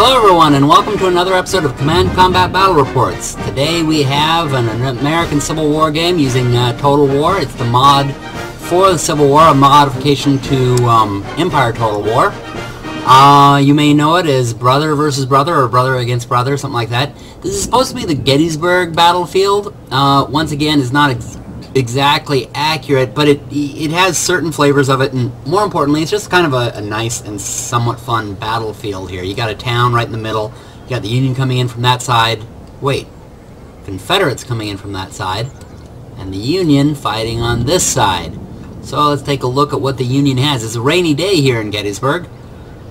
Hello everyone, and welcome to another episode of Command Combat Battle Reports. Today we have an American Civil War game using Total War. It's the mod for the Civil War, a modification to Empire Total War. You may know it as Brother versus Brother, or Brother against Brother, something like that. This is supposed to be the Gettysburg battlefield. Once again, it's not exactly accurate, but it has certain flavors of it, and more importantly, it's just kind of a nice and somewhat fun battlefield here. You got a town right in the middle, you got the Union coming in from that side, Confederates coming in from that side, and the Union fighting on this side. So let's take a look at what the Union has. It's a rainy day here in Gettysburg.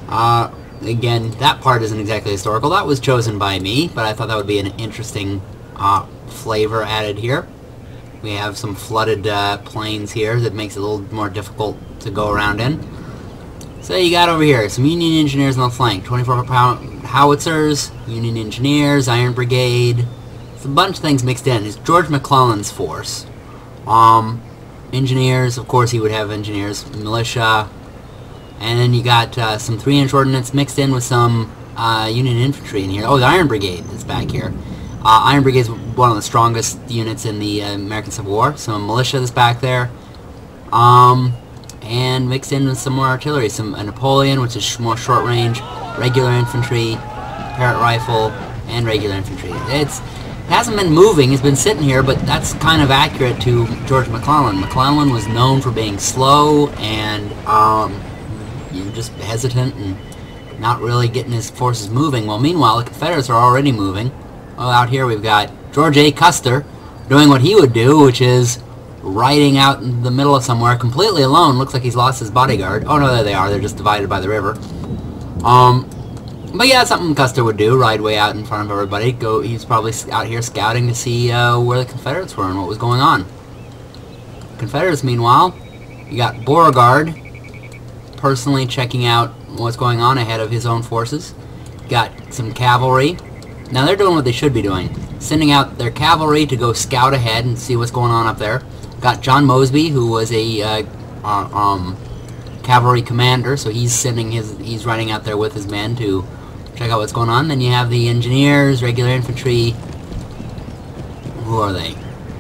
Again, that part isn't exactly historical. That was chosen by me, but I thought that would be an interesting flavor added here. We have some flooded plains here that makes it a little more difficult to go around in. So you got over here some Union engineers on the flank, 24-pound howitzers, Union engineers, Iron Brigade. It's a bunch of things mixed in. It's George McClellan's force. Engineers, of course he would have engineers, militia, and then you got some 3-inch ordnance mixed in with some Union infantry in here. Oh, the Iron Brigade is back here. Iron Brigade is one of the strongest units in the American Civil War. Some militia that's back there. And mixed in with some more artillery. A Napoleon, which is more short range, regular infantry, Parrott rifle, and regular infantry. It hasn't been moving, it's been sitting here, but that's kind of accurate to George McClellan. McClellan was known for being slow and just hesitant and not really getting his forces moving. Well, meanwhile, the Confederates are already moving. Well, out here we've got George A. Custer doing what he would do, which is riding out in the middle of somewhere completely alone. Looks like he's lost his bodyguard. Oh no, there they are. They're just divided by the river. But yeah, something Custer would do, ride way out in front of everybody. He's probably out here scouting to see where the Confederates were and what was going on. Confederates, meanwhile, you got Beauregard personally checking out what's going on ahead of his own forces. Got some cavalry. Now they're doing what they should be doing, sending out their cavalry to go scout ahead and see what's going on up there. Got John Mosby, who was a cavalry commander, so he's riding out there with his men to check out what's going on. Then you have the engineers, regular infantry. Who are they?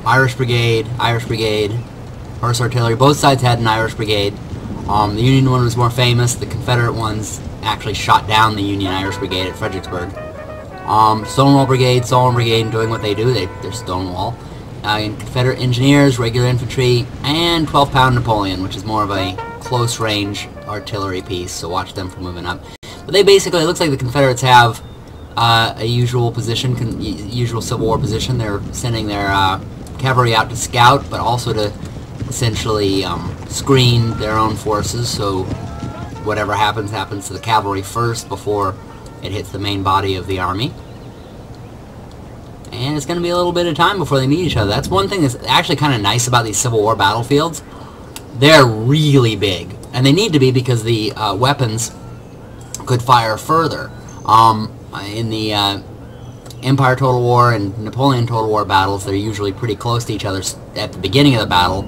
Irish Brigade, Horse Artillery. Both sides had an Irish Brigade. The Union one was more famous. The Confederate ones actually shot down the Union Irish Brigade at Fredericksburg. Stonewall Brigade doing what they do. They're Stonewall. And Confederate engineers, regular infantry, and 12-pound Napoleon, which is more of a close-range artillery piece, so watch them for moving up. But they basically, it looks like the Confederates have a usual position, usual Civil War position. They're sending their cavalry out to scout, but also to essentially screen their own forces, so whatever happens to the cavalry first before it hits the main body of the army. And it's going to be a little bit of time before they meet each other. That's one thing that's actually kind of nice about these Civil War battlefields. They're really big. And they need to be because the weapons could fire further. In the Empire Total War and Napoleon Total War battles, they're usually pretty close to each other at the beginning of the battle.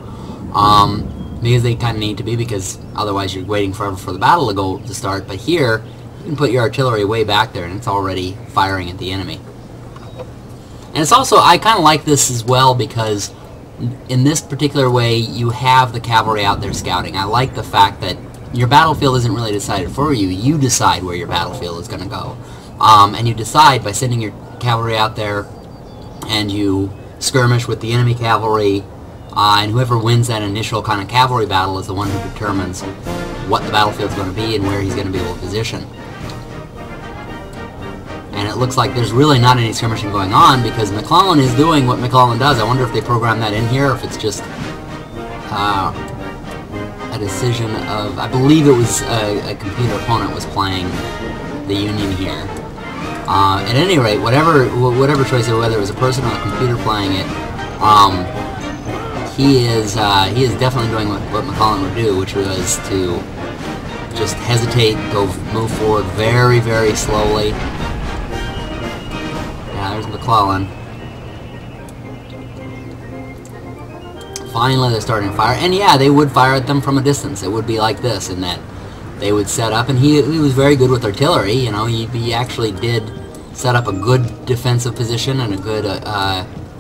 Because they kind of need to be, because otherwise you're waiting forever for the battle to start. But here, you can put your artillery way back there and it's already firing at the enemy. And it's also, I kind of like this as well because in this particular way you have the cavalry out there scouting. I like the fact that your battlefield isn't really decided for you. You decide where your battlefield is going to go. And you decide by sending your cavalry out there and you skirmish with the enemy cavalry, and whoever wins that initial kind of cavalry battle is the one who determines what the battlefield's going to be and where he's going to be able to position. And it looks like there's really not any skirmishing going on because McClellan is doing what McClellan does. I wonder if they programmed that in here, or if it's just a decision of... I believe it was a computer opponent was playing the Union here. At any rate, whatever choice, whether it was a person or a computer playing it, he is definitely doing what McClellan would do, which was to just hesitate, move forward very, very slowly. There's McClellan. Finally, they're starting to fire. And yeah, they would fire at them from a distance. It would be like this, in that they would set up, and he was very good with artillery. You know, he actually did set up a good defensive position and a good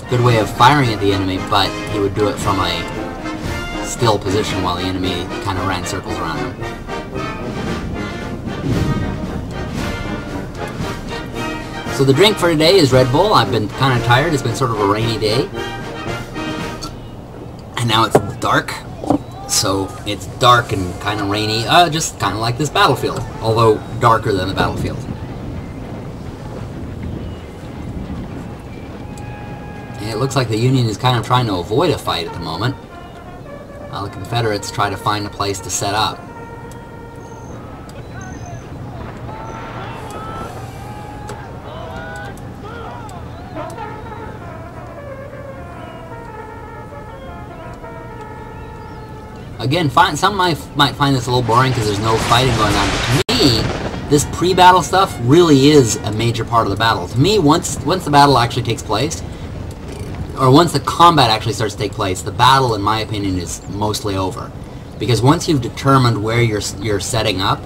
good way of firing at the enemy, but he would do it from a still position while the enemy kind of ran circles around him. So the drink for today is Red Bull. I've been kind of tired. It's been sort of a rainy day. And now it's dark. So it's dark and kind of rainy, just kind of like this battlefield, although darker than the battlefield. And it looks like the Union is kind of trying to avoid a fight at the moment, while the Confederates try to find a place to set up. Again, some might find this a little boring because there's no fighting going on, but to me, this pre-battle stuff really is a major part of the battle. To me, once the battle actually takes place, or once the combat actually starts to take place, the battle, in my opinion, is mostly over. Because once you've determined where you're setting up,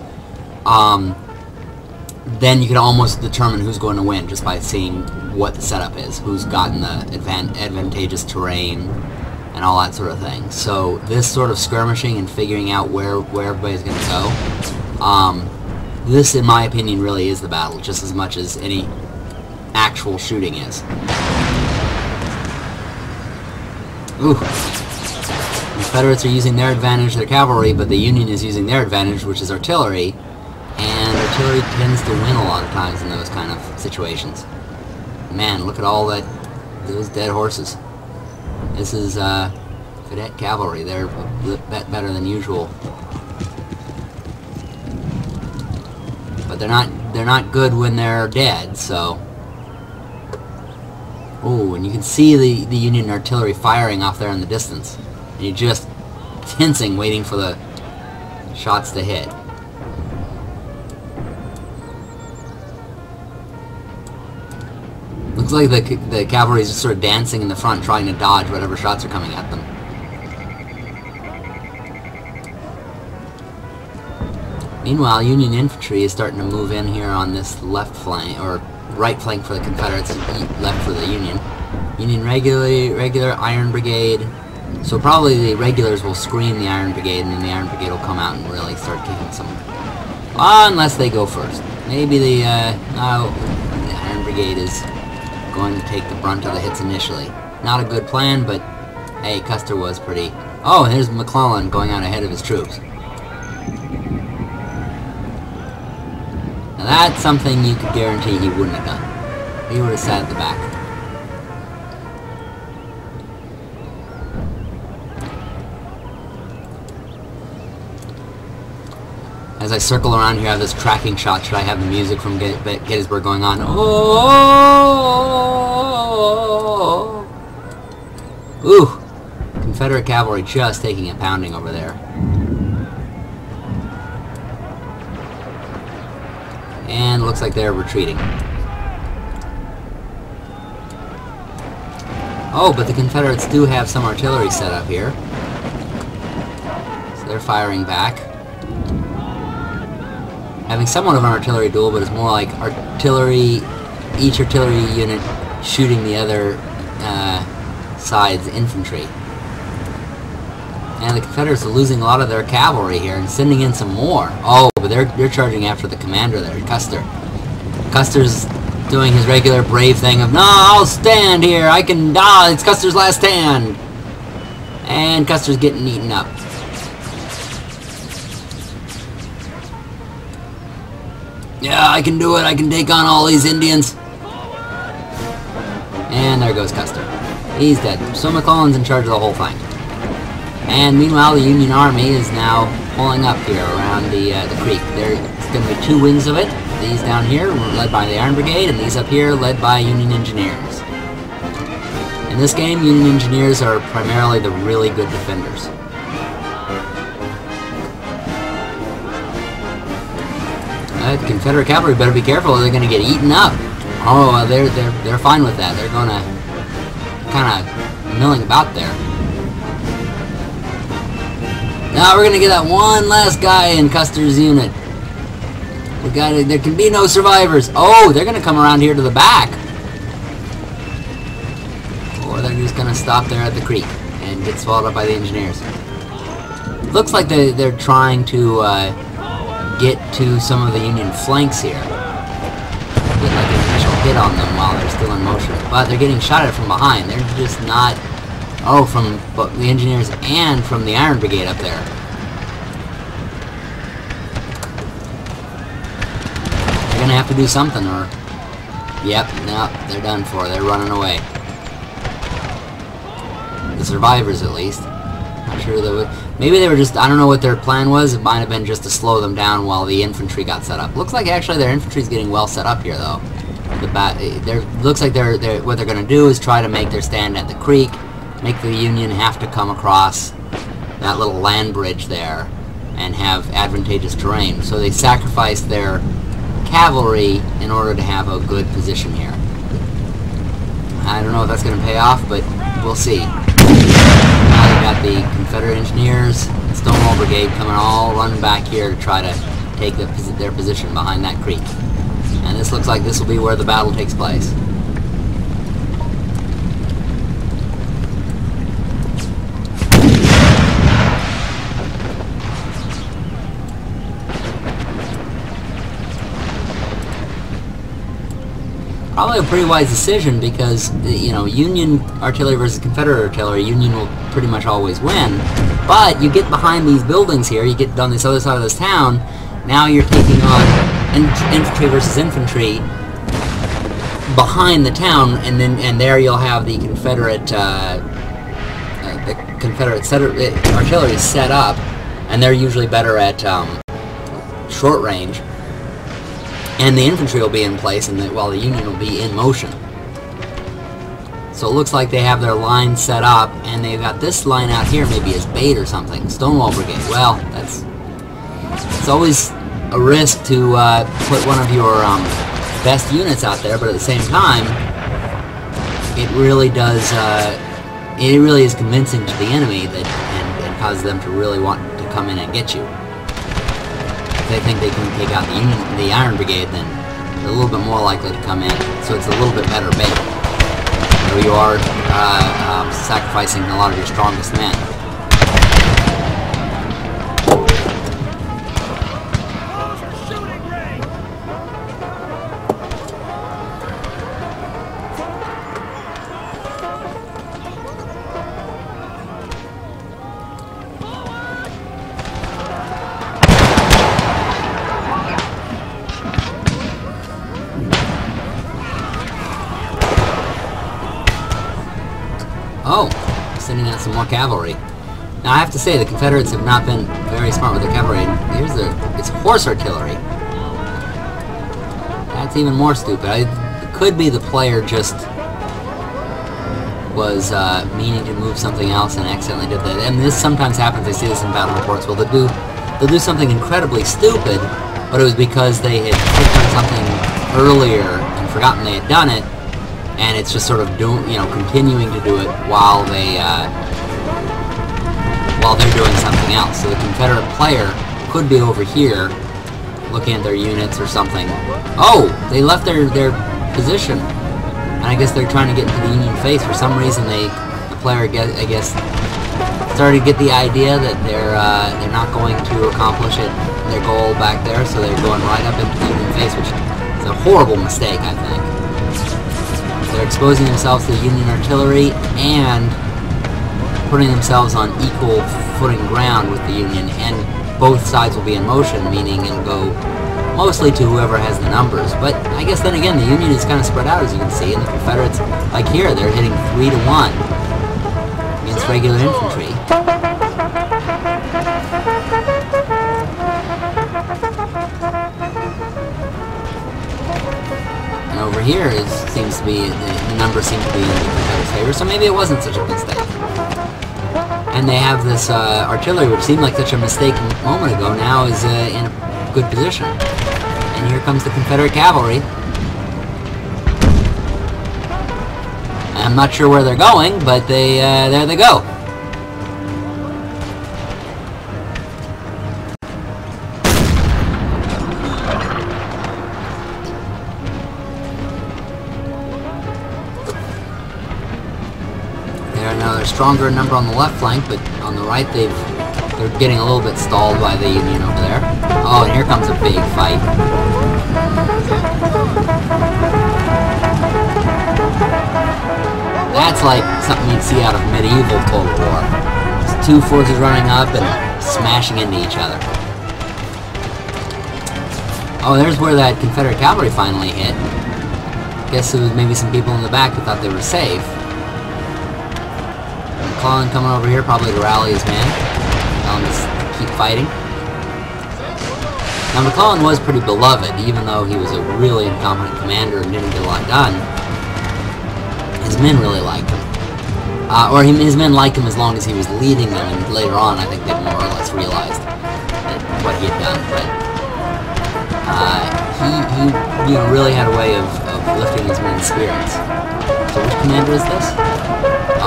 then you can almost determine who's going to win just by seeing what the setup is, who's gotten the advantageous terrain, and all that sort of thing. So this sort of skirmishing and figuring out where everybody's going to go, this, in my opinion, really is the battle, just as much as any actual shooting is. Ooh. The Confederates are using their advantage, their cavalry, but the Union is using their advantage, which is artillery, and artillery tends to win a lot of times in those kind of situations. Man, look at all those dead horses. This is cadet cavalry. They're a bit better than usual, but they're not good when they're dead. So, oh, and you can see the Union artillery firing off there in the distance, and you're just tensing, waiting for the shots to hit. Looks like the cavalry is just sort of dancing in the front, trying to dodge whatever shots are coming at them. Meanwhile, Union infantry is starting to move in here on this left flank, or right flank for the Confederates, left for the Union. Union regular Iron Brigade. So probably the regulars will screen the Iron Brigade, and then the Iron Brigade will come out and really start kicking some. Unless they go first. Maybe the Iron Brigade is going to take the brunt of the hits initially. Not a good plan, but hey, Custer was pretty... Oh, and there's McClellan going out ahead of his troops. Now that's something you could guarantee he wouldn't have done. He would have sat at the back. As I circle around here, I have this tracking shot. Should I have the music from Gettysburg going on? Oh! Ooh! Confederate cavalry just taking a pounding over there. And looks like they're retreating. Oh, but the Confederates do have some artillery set up here. So they're firing back. Having somewhat of an artillery duel, but it's more like artillery, each artillery unit shooting the other side's infantry. And the Confederates are losing a lot of their cavalry here and sending in some more. Oh, but they're charging after the commander there, Custer. Custer's doing his regular brave thing of, no, I'll stand here, I can die, it's Custer's last stand. And Custer's getting eaten up. Yeah, I can do it. I can take on all these Indians. And there goes Custer. He's dead. So McClellan's in charge of the whole thing. And meanwhile, the Union Army is now pulling up here around the creek. There's going to be two wings of it. These down here, led by the Iron Brigade, and these up here, led by Union Engineers. In this game, Union Engineers are primarily the really good defenders. Confederate cavalry better be careful, or they're going to get eaten up. Oh, they're fine with that. They're going to kind of milling about there. Now we're gonna get that one last guy in Custer's unit. We got it. There can be no survivors. Oh, they're gonna come around here to the back. Or they're just gonna stop there at the creek and get swallowed up by the engineers. Looks like they're trying to get to some of the Union flanks here. Get like an initial hit on them while they're still in motion. But they're getting shot at from behind. They're just not... Oh, from the engineers and from the Iron Brigade up there. They're gonna have to do something or... Yep, no, they're done for. They're running away. The survivors, at least. Not sure they would... Maybe they were just... I don't know what their plan was. It might have been just to slow them down while the infantry got set up. Looks like actually their infantry's getting well set up here, though. Looks like what they're going to do is try to make their stand at the creek, make the Union have to come across that little land bridge there, and have advantageous terrain. So they sacrificed their cavalry in order to have a good position here. I don't know if that's going to pay off, but we'll see. Now you got the Confederate engineers, Stonewall Brigade coming all running back here to try to take their position behind that creek. And this looks like this will be where the battle takes place. Probably a pretty wise decision because, you know, Union artillery versus Confederate artillery, Union will pretty much always win. But you get behind these buildings here, you get on this other side of this town, now you're taking on infantry versus infantry behind the town, and there you'll have the Confederate artillery set up, and they're usually better at short range. And the infantry will be in place, and while the Union will be in motion. So it looks like they have their line set up, and they've got this line out here maybe as bait or something. Stonewall Brigade. Well, it's always a risk to put one of your best units out there, but at the same time, it really does. It really is convincing to the enemy that and causes them to really want to come in and get you. They think they can take out the Iron Brigade, then they're a little bit more likely to come in. So it's a little bit better bait. So you are sacrificing a lot of your strongest men. Oh, sending out some more cavalry. Now I have to say the Confederates have not been very smart with their cavalry. It's horse artillery. That's even more stupid. It could be the player just was meaning to move something else and accidentally did that. And this sometimes happens. I see this in battle reports. Well, they'll do something incredibly stupid, but it was because they had clicked on something earlier and forgotten they had done it. And it's just sort of continuing to do it while they're doing something else. So the Confederate player could be over here, looking at their units or something. Oh, they left their position, and I guess they're trying to get into the Union face. For some reason, the player, I guess, started to get the idea that they're not going to accomplish their goal back there, so they're going right up into the Union face, which is a horrible mistake, I think. They're exposing themselves to the Union artillery and putting themselves on equal footing ground with the Union, and both sides will be in motion, meaning it'll go mostly to whoever has the numbers. But I guess then again, the Union is kind of spread out, as you can see, and the Confederates, like here, they're hitting 3 to 1 against regular infantry. And over here seems to be, the numbers seem to be in the Confederates' favor, so maybe it wasn't such a mistake. And they have this artillery, which seemed like such a mistake a moment ago, now is in a good position. And here comes the Confederate cavalry. I'm not sure where they're going, but there they go. stronger in number on the left flank, but on the right they're getting a little bit stalled by the Union over there. Oh, and here comes a big fight. That's like something you'd see out of medieval Total War. Just two forces running up and smashing into each other. Oh, there's where that Confederate cavalry finally hit. Guess there was maybe some people in the back who thought they were safe. McClellan coming over here probably to rally his men. Tell him to keep fighting. Now McClellan was pretty beloved, even though he was a really incompetent commander and didn't get a lot done. His men really liked him. His men liked him as long as he was leading them, and later on I think they more or less realized what he had done. But he really had a way of lifting his men's spirits. So which commander is this?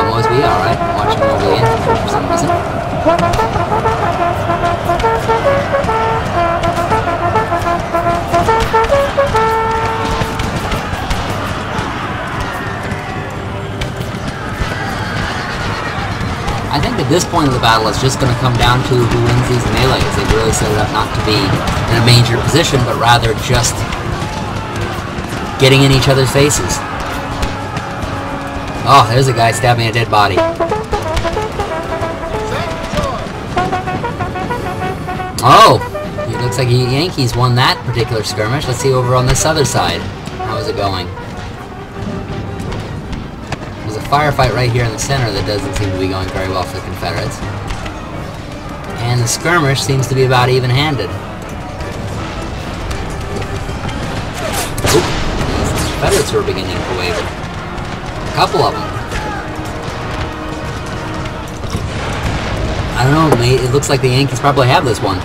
Mosby, alright. Watching over the infantry for some reason. I think at this point of the battle it's just going to come down to who wins these melees. They've really set it up not to be in a major position, but rather just getting in each other's faces. Oh, there's a guy stabbing a dead body. Oh, it looks like the Yankees won that particular skirmish. Let's see over on this other side. How is it going? There's a firefight right here in the center that doesn't seem to be going very well for the Confederates. And the skirmish seems to be about even-handed. Oop, the Confederates were beginning to waver. A couple of them. I don't know, mate. It looks like the Yankees probably have this one.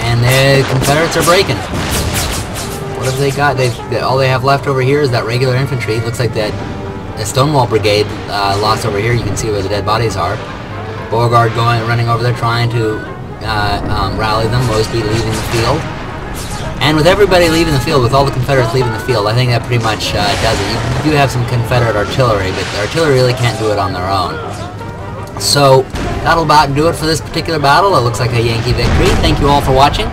And the Confederates are breaking. What have they got? All they have left over here is that regular infantry. It looks like the Stonewall Brigade lost over here. You can see where the dead bodies are. Beauregard running over there trying to rally them. Mosby leaving the field. And with everybody leaving the field, with all the Confederates leaving the field, I think that pretty much does it. You do have some Confederate artillery, but the artillery really can't do it on their own. So, that'll about do it for this particular battle. It looks like a Yankee victory. Thank you all for watching.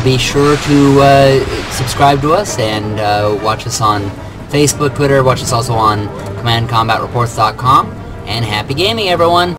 Be sure to subscribe to us and watch us on Facebook, Twitter. Watch us also on commandcombatreports.com. And happy gaming, everyone!